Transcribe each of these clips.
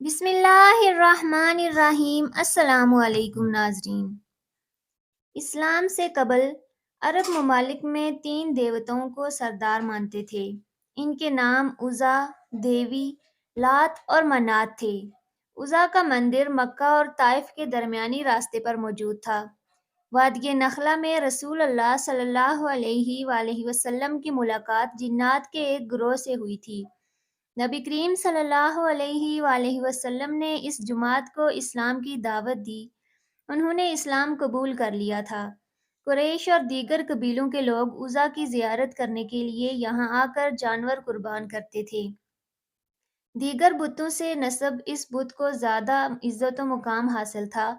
بسم اللہ الرحمن الرحیم۔ السلام علیکم ناظرین۔ اسلام سے قبل عرب ممالک میں 3 دیوتاؤں کو سردار مانتے تھے۔ ان کے نام عزا، دیوی، لات اور منات تھے۔ عزا کا مندر مکہ اور طائف کے درمیانی راستے پر موجود تھا۔ وادی نخلا میں رسول اللہ صلی اللہ علیہ وآلہ وسلم کی ملاقات جنات کے ایک گروہ سے ہوئی تھی۔ نبی کریم صلی اللہ علیہ وآلہ وسلم نے اس جماعت کو اسلام کی دعوت دی۔ انہوں نے اسلام قبول کر لیا تھا۔ قریش اور دیگر قبیلوں کے لوگ عزا کی زیارت کرنے کے لیے یہاں آ کر جانور قربان کرتے تھے۔ دیگر بتوں سے نسب اس بت کو زیادہ عزت و مقام حاصل تھا،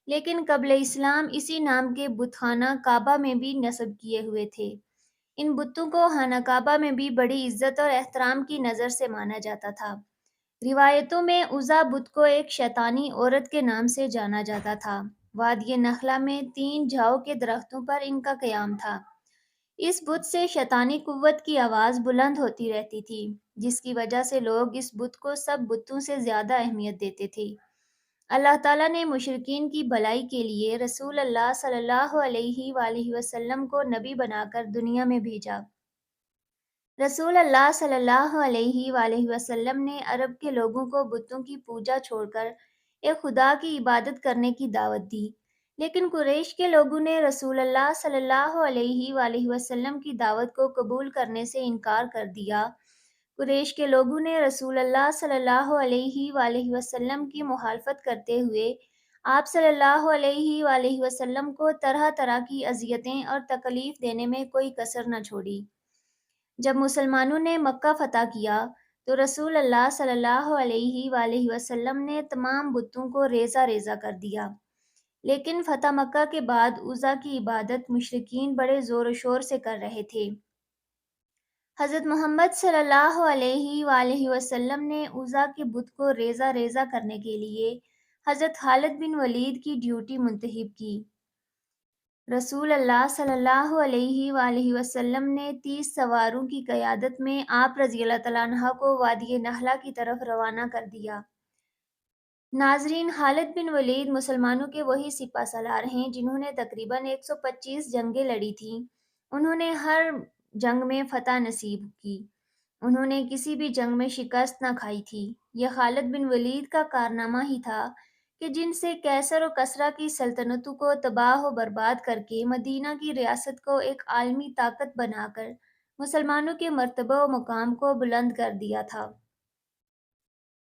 لیکن قبل اسلام اسی نام کے بت خانہ کعبہ میں بھی نصب کیے ہوئے تھے۔ ان بتوں کو خانہ کعبہ میں بھی بڑی عزت اور احترام کی نظر سے مانا جاتا تھا۔ روایتوں میں عزا بت کو ایک شیطانی عورت کے نام سے جانا جاتا تھا۔ وادی نخلا میں 3 جاؤ کے درختوں پر ان کا قیام تھا۔ اس بت سے شیطانی قوت کی آواز بلند ہوتی رہتی تھی، جس کی وجہ سے لوگ اس بت کو سب بتوں سے زیادہ اہمیت دیتے تھے۔ اللہ تعالیٰ نے مشرکین کی بھلائی کے لیے رسول اللہ صلی اللہ علیہ وآلہ وسلم کو نبی بنا کر دنیا میں بھیجا۔ رسول اللہ صلی اللہ علیہ وآلہ وسلم نے عرب کے لوگوں کو بتوں کی پوجا چھوڑ کر ایک خدا کی عبادت کرنے کی دعوت دی، لیکن قریش کے لوگوں نے رسول اللہ صلی اللہ علیہ وآلہ وسلم کی دعوت کو قبول کرنے سے انکار کر دیا۔ قریش کے لوگوں نے رسول اللہ صلی اللہ علیہ وآلہ وسلم کی مخالفت کرتے ہوئے آپ صلی اللہ علیہ وآلہ وسلم کو طرح طرح کی اذیتیں اور تکلیف دینے میں کوئی کسر نہ چھوڑی۔ جب مسلمانوں نے مکہ فتح کیا تو رسول اللہ صلی اللہ علیہ وآلہ وسلم نے تمام بتوں کو ریزہ ریزہ کر دیا، لیکن فتح مکہ کے بعد عزا کی عبادت مشرکین بڑے زور و شور سے کر رہے تھے۔ حضرت محمد صلی اللہ علیہ وآلہ وسلم نے عزا کے بت کو ریزہ ریزہ کرنے کے لیے حضرت خالد بن ولید کی ڈیوٹی منتخب کی۔ رسول اللہ صلی اللہ علیہ وآلہ وسلم نے 30 سواروں کی قیادت میں آپ رضی اللہ عنہ کو وادی نخلا کی طرف روانہ کر دیا۔ ناظرین، خالد بن ولید مسلمانوں کے وہی سپہ سالار ہیں جنہوں نے تقریباً 125 جنگیں لڑی تھیں۔ انہوں نے ہر جنگ میں فتح نصیب کی۔ انہوں نے کسی بھی جنگ میں شکست نہ کھائی تھی۔ یہ خالد بن ولید کا کارنامہ ہی تھا کہ جن سے کیسر و کسرا کی سلطنتوں کو تباہ و برباد کر کے مدینہ کی ریاست کو ایک عالمی طاقت بنا کر مسلمانوں کے مرتبہ و مقام کو بلند کر دیا تھا۔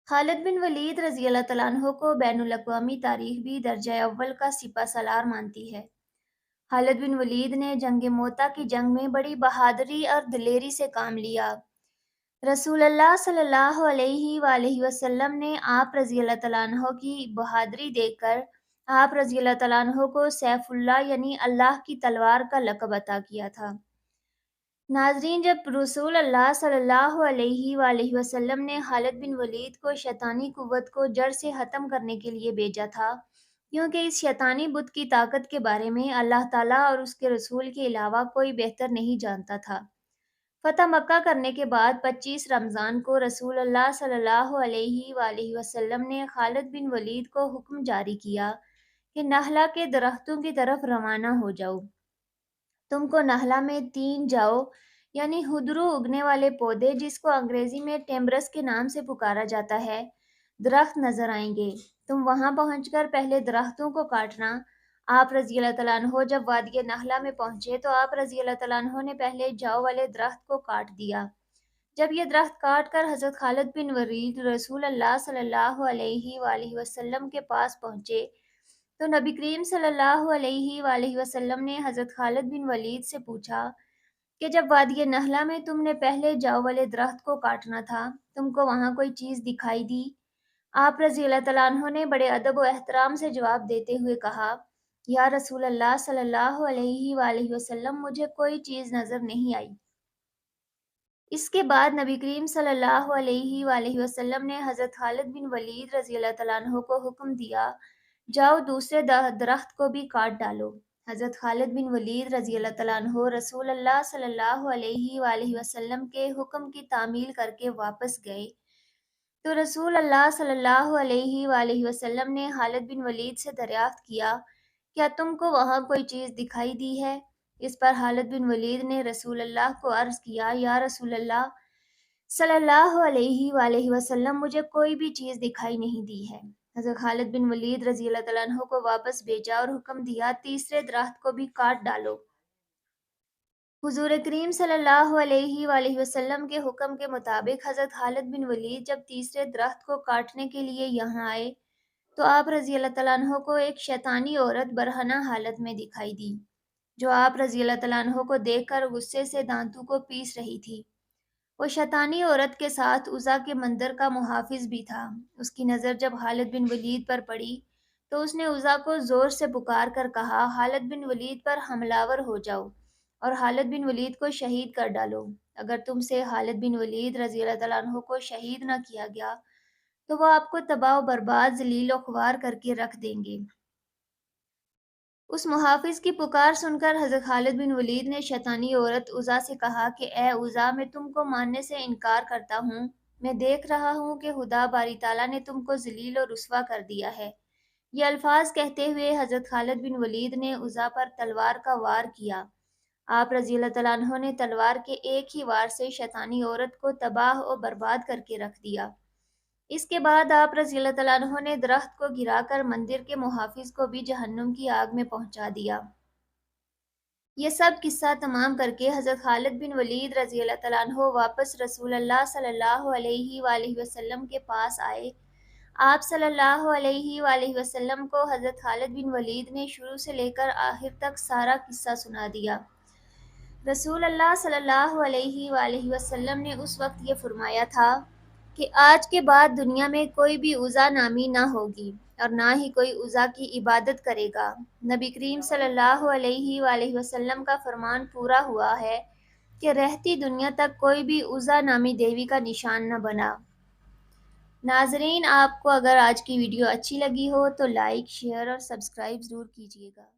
خالد بن ولید رضی اللہ تعالیٰ عنہ کو بین الاقوامی تاریخ بھی درجہ اول کا سپہ سالار مانتی ہے۔ خالد بن ولید نے جنگ موتا کی جنگ میں بڑی بہادری اور دلیری سے کام لیا۔ رسول اللہ صلی اللہ علیہ وآلہ وسلم نے آپ رضی اللہ تعالیٰ عنہ کی بہادری دیکھ کر آپ رضی اللہ تعالیٰ عنہ کو سیف اللہ یعنی اللہ کی تلوار کا لقب عطا کیا تھا۔ ناظرین، جب رسول اللہ صلی اللہ علیہ وآلہ وسلم نے خالد بن ولید کو شیطانی قوت کو جڑ سے ختم کرنے کے لیے بھیجا تھا، کیونکہ اس شیطانی بت کی طاقت کے بارے میں اللہ تعالیٰ اور اس کے رسول کے علاوہ کوئی بہتر نہیں جانتا تھا۔ فتح مکہ کرنے کے بعد 25 رمضان کو رسول اللہ صلی اللہ علیہ وآلہ وسلم نے خالد بن ولید کو حکم جاری کیا کہ نخلا کے درختوں کی طرف روانہ ہو جاؤ۔ تم کو نخلا میں 3 جاؤ یعنی ہدرو اگنے والے پودے، جس کو انگریزی میں ٹیمبرس کے نام سے پکارا جاتا ہے، درخت نظر آئیں گے۔ تم وہاں پہنچ کر پہلے درختوں کو کاٹنا۔ آپ رضی اللہ تعالیٰ عنہ جب وادی نخلا میں پہنچے تو آپ رضی اللہ تعالیٰ عنہ نے پہلے جاؤ والے درخت کو کاٹ دیا۔ جب یہ درخت کاٹ کر حضرت خالد بن ولید رسول اللہ صلی اللہ علیہ وآلہ وسلم کے پاس پہنچے تو نبی کریم صلی اللہ علیہ وآلہ وسلم نے حضرت خالد بن ولید سے پوچھا کہ جب وادی نخلا میں تم نے پہلے جاؤ والے درخت کو کاٹنا تھا، تم کو وہاں کوئی چیز دکھائی دی؟ آپ رضی اللہ تعالیٰ عنہ نے بڑے ادب و احترام سے جواب دیتے ہوئے کہا، یا رسول اللہ صلی اللہ علیہ وآلہ وسلم، مجھے کوئی چیز نظر نہیں آئی۔ اس کے بعد نبی کریم صلی اللہ علیہ وآلہ وسلم نے حضرت خالد بن ولید رضی اللہ تعالیٰ عنہ کو حکم دیا، جاؤ دوسرے درخت کو بھی کاٹ ڈالو۔ حضرت خالد بن ولید رضی اللہ تعالیٰ عنہ رسول اللہ صلی اللہ علیہ وآلہ وسلم کے حکم کی تعمیل کر کے واپس گئے۔ تو رسول اللہ صلی اللہ علیہ وآلہ وسلم نے خالد بن ولید سے دریافت کیا، کیا تم کو وہاں کوئی چیز دکھائی دی ہے؟ اس پر خالد بن ولید نے رسول اللہ کو عرض کیا، یا رسول اللہ صلی اللہ علیہ وآلہ وسلم، مجھے کوئی بھی چیز دکھائی نہیں دی ہے۔ حضرت خالد بن ولید رضی اللہ تعالیٰ عنہ کو واپس بھیجا اور حکم دیا، تیسرے درخت کو بھی کاٹ ڈالو۔ حضور کریم صلی اللہ علیہ وآلہ وسلم کے حکم کے مطابق حضرت خالد بن ولید جب تیسرے درخت کو کاٹنے کے لیے یہاں آئے تو آپ رضی اللہ تعالیٰ عنہ کو ایک شیطانی عورت برہنہ حالت میں دکھائی دی، جو آپ رضی اللہ تعالیٰ عنہ کو دیکھ کر غصے سے دانتوں کو پیس رہی تھی۔ وہ شیطانی عورت کے ساتھ عزا کے مندر کا محافظ بھی تھا۔ اس کی نظر جب خالد بن ولید پر پڑی تو اس نے عزا کو زور سے پکار کر کہا، خالد بن ولید پر حملہ ور ہو جاؤ اور خالد بن ولید کو شہید کر ڈالو۔ اگر تم سے خالد بن ولید رضی اللہ تعالیٰ عنہ کو شہید نہ کیا گیا تو وہ آپ کو تباہ و برباد، ذلیل و خوار کر کے رکھ دیں گے۔ اس محافظ کی پکار سن کر حضرت خالد بن ولید نے شیطانی عورت عزا سے کہا کہ اے عزا، میں تم کو ماننے سے انکار کرتا ہوں۔ میں دیکھ رہا ہوں کہ خدا باری تعالیٰ نے تم کو ذلیل و رسوا کر دیا ہے۔ یہ الفاظ کہتے ہوئے حضرت خالد بن ولید نے عزا پر تلوار کا وار کیا۔ آپ رضی اللہ تعالیٰ عنہ نے تلوار کے ایک ہی وار سے شیطانی عورت کو تباہ و برباد کر کے رکھ دیا۔ اس کے بعد آپ رضی اللہ تعالیٰ عنہ نے درخت کو گرا کر مندر کے محافظ کو بھی جہنم کی آگ میں پہنچا دیا۔ یہ سب قصہ تمام کر کے حضرت خالد بن ولید رضی اللہ تعالیٰ عنہ واپس رسول اللہ صلی اللہ علیہ وآلہ وسلم کے پاس آئے۔ آپ صلی اللہ علیہ وآلہ وسلم کو حضرت خالد بن ولید نے شروع سے لے کر آخر تک سارا قصہ سنا دیا۔ رسول اللہ صلی اللہ علیہ وآلہ وسلم نے اس وقت یہ فرمایا تھا کہ آج کے بعد دنیا میں کوئی بھی عزا نامی نہ ہوگی اور نہ ہی کوئی عزا کی عبادت کرے گا۔ نبی کریم صلی اللہ علیہ وآلہ وسلم کا فرمان پورا ہوا ہے کہ رہتی دنیا تک کوئی بھی عزا نامی دیوی کا نشان نہ بنا۔ ناظرین، آپ کو اگر آج کی ویڈیو اچھی لگی ہو تو لائک، شیئر اور سبسکرائب ضرور کیجیے گا۔